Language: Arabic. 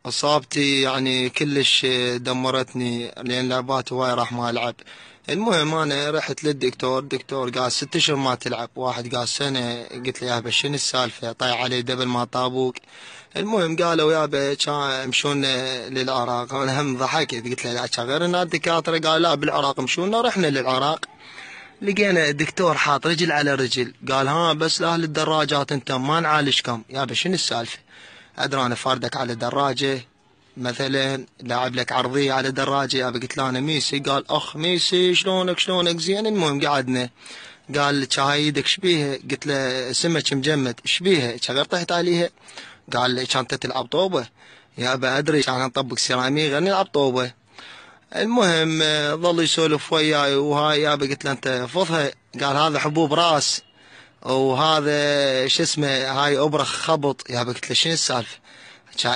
اصابتي يعني كلش دمرتني، لان لعبات هواي راح ما العب. المهم انا رحت للدكتور، الدكتور قال 6 اشهر ما تلعب، واحد قال سنه. قلت له يابا شنو السالفه، طايح علي دبل ما طابوق. المهم قالوا يابا كان مشون للعراق. انا هم ضحكت قلت له لا كان غير ان الدكاتره قال لا بالعراق مشونا. رحنا للعراق لقينا الدكتور حاط رجل على رجل، قال ها بس لاهل الدراجات انت ما نعالجكم. يابا شنو السالفه؟ ادري انا فاردك على دراجه مثلا، لاعب لك عرضيه على دراجه. يابا قلت له انا ميسي. قال اخ ميسي شلونك زين. المهم قعدنا، قال هاي يدك شبيها؟ قلت له سمك مجمد. شبيها؟ شغل طحت عليها. قال لي كانت تلعب طوبه. يابا ادري كان نطبق سيراميك غير نلعب طوبه. المهم ظل يسولف وياي وهاي. يابا قلت له انت فضها. قال هذا حبوب راس، وهذا شو اسمه هاي ابرخ خبط. يابا قلت له شنو السالفه؟